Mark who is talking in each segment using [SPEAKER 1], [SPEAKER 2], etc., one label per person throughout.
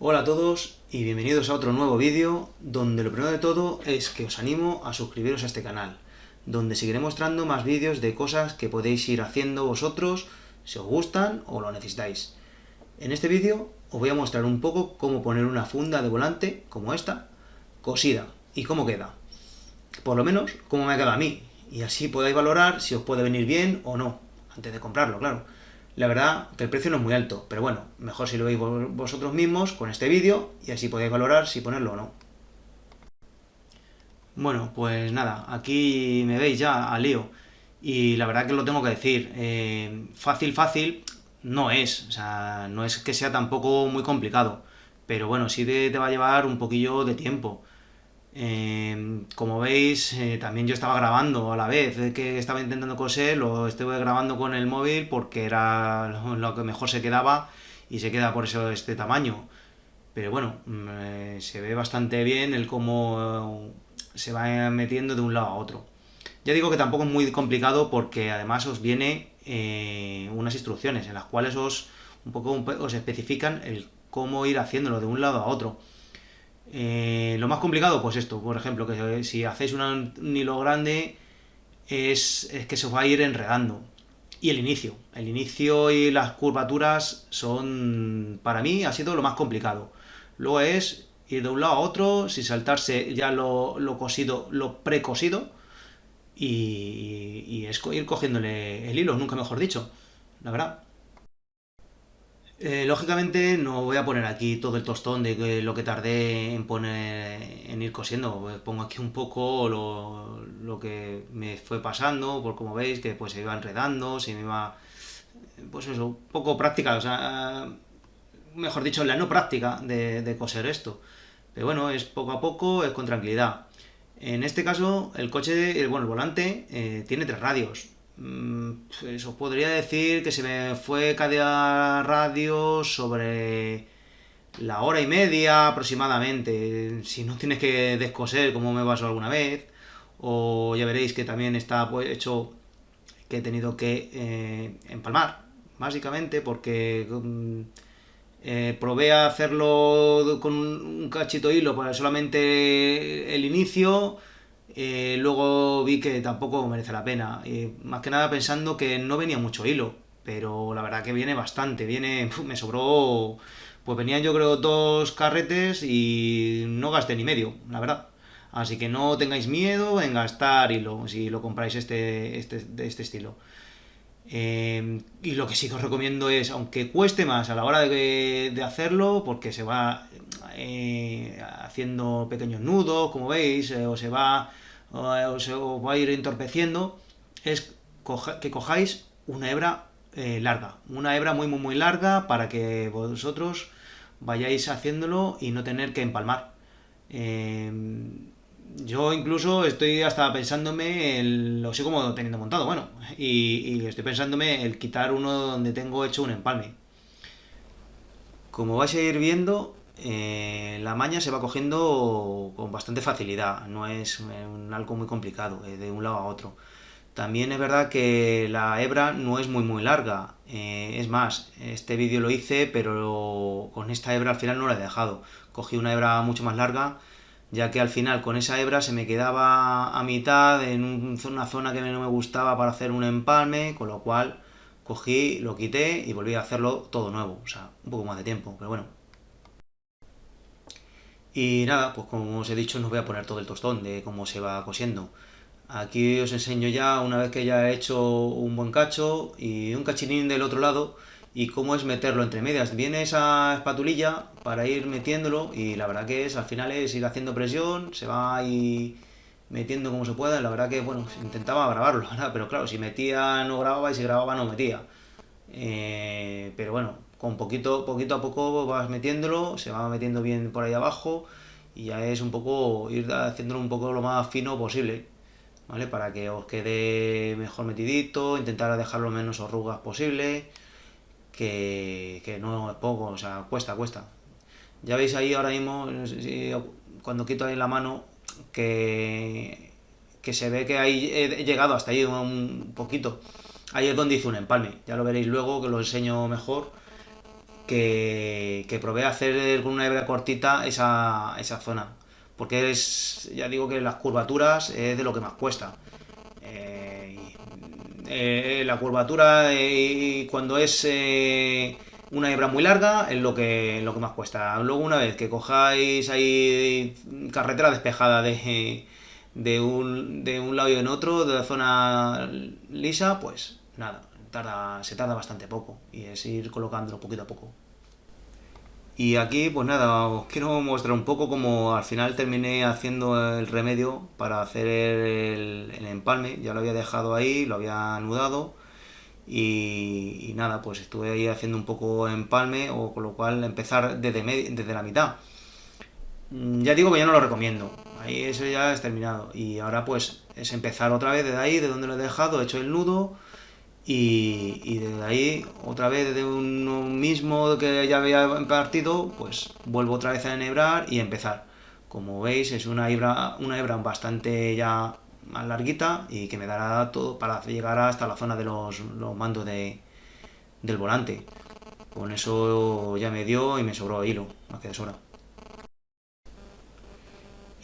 [SPEAKER 1] Hola a todos y bienvenidos a otro nuevo vídeo donde lo primero de todo es que os animo a suscribiros a este canal, donde seguiré mostrando más vídeos de cosas que podéis ir haciendo vosotros si os gustan o lo necesitáis. En este vídeo os voy a mostrar un poco cómo poner una funda de volante como esta, cosida, y cómo queda. Por lo menos cómo me queda a mí, y así podáis valorar si os puede venir bien o no, antes de comprarlo, claro. La verdad que el precio no es muy alto, pero bueno, mejor si lo veis vosotros mismos con este vídeo y así podéis valorar si ponerlo o no. Bueno, pues nada, aquí me veis ya al lío. Y la verdad que lo tengo que decir, fácil no es, o sea, no es que sea tampoco muy complicado, pero bueno, sí te va a llevar un poquillo de tiempo. Como veis, también yo estaba grabando a la vez que estaba intentando coser, lo estuve grabando con el móvil porque era lo que mejor se quedaba y se queda por eso este tamaño. Pero bueno, se ve bastante bien el cómo se va metiendo de un lado a otro. Ya digo que tampoco es muy complicado porque además os viene unas instrucciones en las cuales os especifican el cómo ir haciéndolo de un lado a otro. Lo más complicado, pues esto, por ejemplo, que si hacéis un hilo grande es que se os va a ir enredando. Y el inicio y las curvaturas son, para mí, ha sido lo más complicado. Luego es ir de un lado a otro, sin saltarse ya lo cosido, lo precosido, y es ir cogiéndole el hilo, nunca mejor dicho, la verdad. Lógicamente no voy a poner aquí todo el tostón de lo que tardé en poner en ir cosiendo. Pongo aquí un poco lo que me fue pasando, por como veis que pues se iba enredando, se me iba, pues eso, un poco práctica, o sea, mejor dicho, la no práctica de coser esto. Pero bueno, es poco a poco, es con tranquilidad. En este caso, el coche, bueno, el volante tiene tres radios. Pues os podría decir que se me fue cada radio sobre la hora y media aproximadamente. Si no tienes que descoser, como me pasó alguna vez, o ya veréis que también está pues, hecho que he tenido que empalmar, básicamente, porque probé a hacerlo con un cachito de hilo para solamente el inicio. Luego vi que tampoco merece la pena. Más que nada pensando que no venía mucho hilo. Pero la verdad que viene bastante. Me sobró. Pues venían yo creo dos carretes y no gasté ni medio, la verdad. Así que no tengáis miedo en gastar hilo si lo compráis de este estilo. Y lo que sí que os recomiendo es, aunque cueste más a la hora de hacerlo, porque se va haciendo pequeños nudos, como veis, os va a ir entorpeciendo, es que cojáis una hebra larga, una hebra muy larga para que vosotros vayáis haciéndolo y no tener que empalmar. Eh, yo incluso estoy hasta pensándome, lo sé como teniendo montado, bueno, y estoy pensándome el quitar uno donde tengo hecho un empalme. Como vais a ir viendo, la maña se va cogiendo con bastante facilidad, no es algo muy complicado de un lado a otro. También es verdad que la hebra no es muy larga, es más, este vídeo lo hice, pero con esta hebra al final no la he dejado. Cogí una hebra mucho más larga, ya que al final con esa hebra se me quedaba a mitad en una zona que no me gustaba para hacer un empalme, con lo cual cogí, lo quité y volví a hacerlo todo nuevo, o sea, un poco más de tiempo, pero bueno. Y nada, pues como os he dicho, no os voy a poner todo el tostón de cómo se va cosiendo. Aquí os enseño ya, una vez que ya he hecho un buen cacho y un cachinín del otro lado, y cómo es meterlo entre medias. Viene esa espatulilla para ir metiéndolo y la verdad que es, al final es ir haciendo presión, se va ahí metiendo como se pueda. La verdad que, bueno, intentaba grabarlo, ¿verdad? Pero claro, si metía no grababa y si grababa no metía. Pero bueno, con poquito a poco vas metiéndolo, se va metiendo bien por ahí abajo y ya es un poco ir haciéndolo un poco lo más fino posible, ¿vale? Para que os quede mejor metidito, intentar dejar lo menos arrugas posible, que no es poco, o sea, cuesta. Ya veis ahí ahora mismo, no sé cuando quito ahí la mano, que se ve que ahí he llegado hasta ahí un poquito. Ahí es donde hice un empalme, ya lo veréis luego que lo enseño mejor. que probé a hacer con una hebra cortita esa zona. Porque ya digo que las curvaturas es de lo que más cuesta. La curvatura cuando es una hebra muy larga es lo que más cuesta. Luego una vez que cojáis ahí carretera despejada de un lado y en otro, de la zona lisa, pues nada, se tarda bastante poco y es ir colocándolo poquito a poco. Y aquí, pues nada, os quiero mostrar un poco cómo al final terminé haciendo el remedio para hacer el empalme. Ya lo había dejado ahí, lo había anudado y nada, pues estuve ahí haciendo un poco empalme, o con lo cual empezar desde la mitad. Ya digo que yo no lo recomiendo, ahí eso ya es terminado. Y ahora pues es empezar otra vez desde ahí, de donde lo he dejado, he hecho el nudo y desde ahí, otra vez desde uno mismo que ya había partido, pues vuelvo otra vez a enhebrar y empezar. Como veis, es una hebra bastante ya más larguita y que me dará todo para llegar hasta la zona de los mandos del volante. Con eso ya me dio y me sobró hilo, más que de sobra.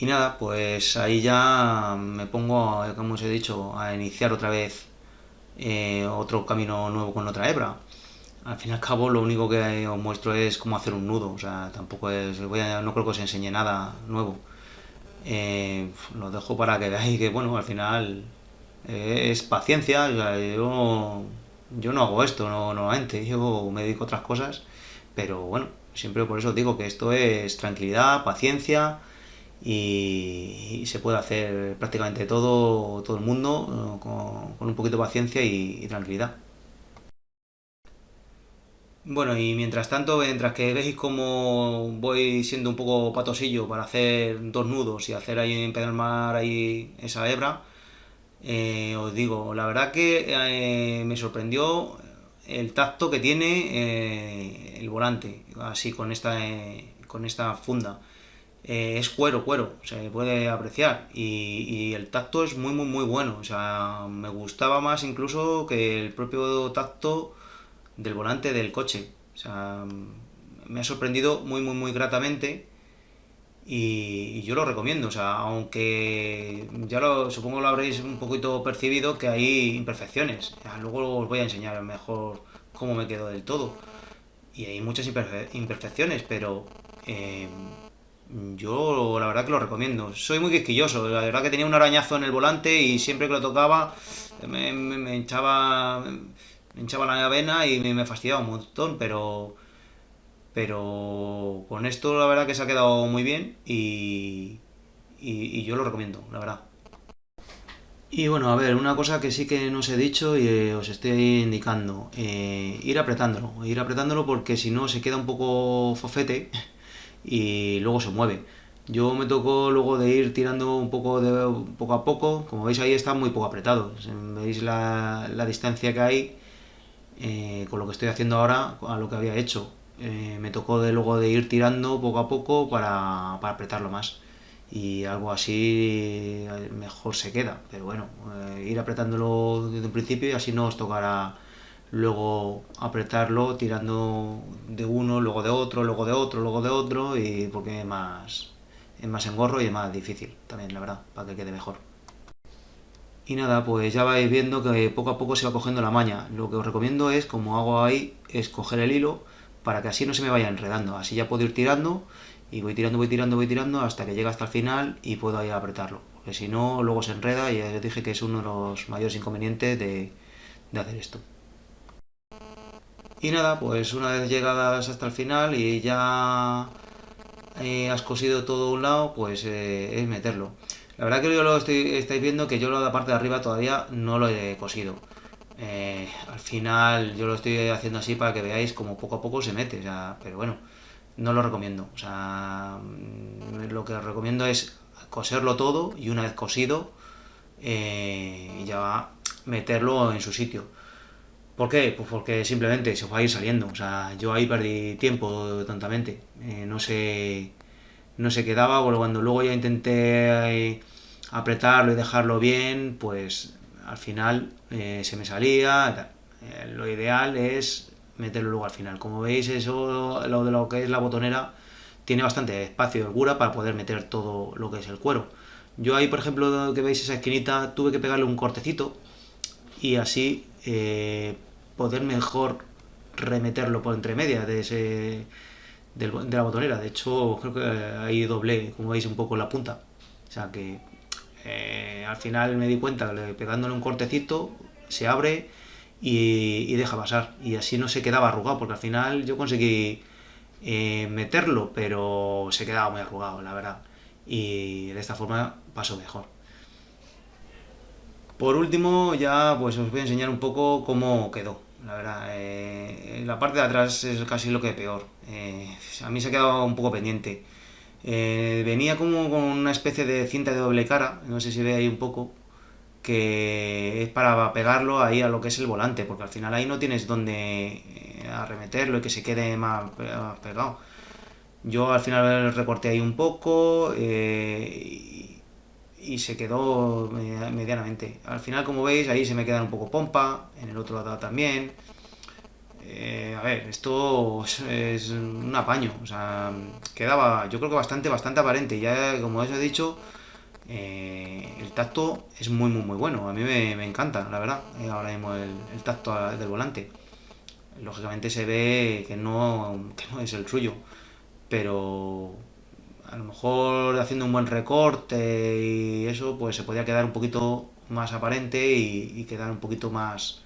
[SPEAKER 1] Y nada, pues ahí ya me pongo, como os he dicho, a iniciar otra vez otro camino nuevo con otra hebra. Al fin y al cabo, lo único que os muestro es cómo hacer un nudo, o sea, tampoco es, no creo que os enseñe nada nuevo. Lo dejo para que veáis que, bueno, al final es paciencia, o sea, yo no hago esto normalmente, yo me dedico a otras cosas, pero bueno, siempre por eso os digo que esto es tranquilidad, paciencia y se puede hacer prácticamente todo el mundo con un poquito de paciencia y tranquilidad. Bueno, y mientras tanto, mientras que veis cómo voy siendo un poco patosillo para hacer dos nudos y hacer ahí empedernar ahí esa hebra, os digo, la verdad que me sorprendió el tacto que tiene el volante, así con esta funda. Es cuero, cuero, se puede apreciar y el tacto es muy, muy, muy bueno. O sea, me gustaba más incluso que el propio tacto del volante del coche. O sea, me ha sorprendido muy, muy, muy gratamente y yo lo recomiendo. O sea, aunque supongo lo habréis un poquito percibido que hay imperfecciones. Ya, luego os voy a enseñar mejor cómo me quedó del todo. Y hay muchas imperfecciones, pero yo la verdad que lo recomiendo. Soy muy quisquilloso, la verdad que tenía un arañazo en el volante y siempre que lo tocaba me hinchaba la vena y me fastidiaba un montón, pero con esto la verdad que se ha quedado muy bien y yo lo recomiendo, la verdad. Y bueno, a ver, una cosa que sí que no os he dicho y os estoy indicando, ir apretándolo porque si no se queda un poco fofete y luego se mueve. Yo me tocó luego de ir tirando un poco poco a poco, como veis ahí está muy poco apretado. Veis la distancia que hay con lo que estoy haciendo ahora a lo que había hecho. Me tocó luego de ir tirando poco a poco para apretarlo más. Y algo así mejor se queda. Pero bueno, ir apretándolo desde un principio y así no os tocará luego apretarlo tirando de uno, luego de otro, luego de otro, luego de otro, y porque es más engorro y es más difícil también, la verdad, para que quede mejor. Y nada, pues ya vais viendo que poco a poco se va cogiendo la maña. Lo que os recomiendo es, como hago ahí, es coger el hilo para que así no se me vaya enredando. Así ya puedo ir tirando y voy tirando, voy tirando, voy tirando hasta que llega hasta el final y puedo ahí apretarlo. Porque si no, luego se enreda y ya os dije que es uno de los mayores inconvenientes de hacer esto. Y nada, pues una vez llegadas hasta el final y ya has cosido todo un lado, pues es meterlo. La verdad que yo estáis viendo que yo la parte de arriba todavía no lo he cosido. Al final yo lo estoy haciendo así para que veáis como poco a poco se mete, o sea, pero bueno, no lo recomiendo. O sea, lo que os recomiendo es coserlo todo y una vez cosido ya meterlo en su sitio. ¿Por qué? Pues porque simplemente se va a ir saliendo. O sea, yo ahí perdí tiempo tontamente. No se quedaba, o cuando luego ya intenté apretarlo y dejarlo bien, pues al final se me salía. Lo ideal es meterlo luego al final. Como veis, eso, lo de lo que es la botonera, tiene bastante espacio de holgura para poder meter todo lo que es el cuero. Yo ahí, por ejemplo, que veis esa esquinita, tuve que pegarle un cortecito y así poder mejor remeterlo por entre medias de la botonera. De hecho, creo que ahí doblé, como veis, un poco la punta. O sea que al final me di cuenta que pegándole un cortecito se abre y deja pasar. Y así no se quedaba arrugado, porque al final yo conseguí meterlo, pero se quedaba muy arrugado, la verdad. Y de esta forma pasó mejor. Por último, ya pues os voy a enseñar un poco cómo quedó. La verdad, la parte de atrás es casi lo que peor. A mí se ha quedado un poco pendiente. Venía como con una especie de cinta de doble cara, no sé si veis ahí un poco, que es para pegarlo ahí a lo que es el volante, porque al final ahí no tienes donde arremeterlo y que se quede más pegado. Yo al final recorté ahí un poco y se quedó medianamente. Al final, como veis, ahí se me queda un poco pompa, en el otro lado también. A ver, esto es un apaño, o sea, quedaba yo creo que bastante aparente. Ya, como os he dicho, el tacto es muy bueno. A mí me encanta, la verdad, ahora mismo el tacto del volante. Lógicamente se ve que no es el suyo, pero a lo mejor haciendo un buen recorte y eso, pues se podría quedar un poquito más aparente y quedar un poquito más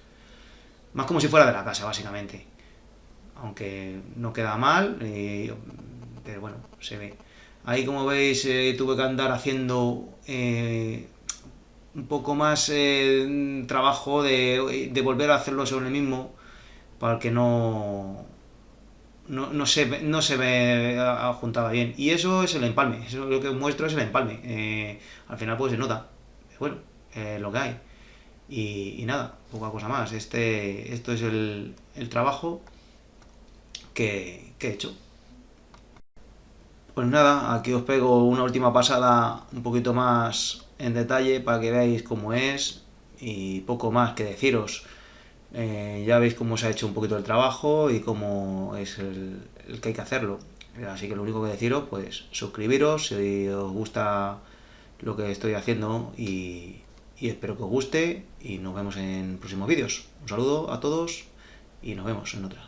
[SPEAKER 1] como si fuera de la casa, básicamente. Aunque no queda mal, pero bueno, se ve. Ahí, como veis, tuve que andar haciendo un poco más trabajo de volver a hacerlo sobre el mismo para que no se me juntaba bien. Y eso es el empalme, eso lo que os muestro es el empalme. Al final pues se nota, pero bueno, lo que hay. Y nada, poca cosa más. Esto es el trabajo que he hecho. Pues nada, aquí os pego una última pasada un poquito más en detalle para que veáis cómo es y poco más que deciros. Ya veis cómo se ha hecho un poquito el trabajo y cómo es el que hay que hacerlo. Así que lo único que deciros, pues suscribiros si os gusta lo que estoy haciendo y espero que os guste y nos vemos en próximos vídeos. Un saludo a todos y nos vemos en otra.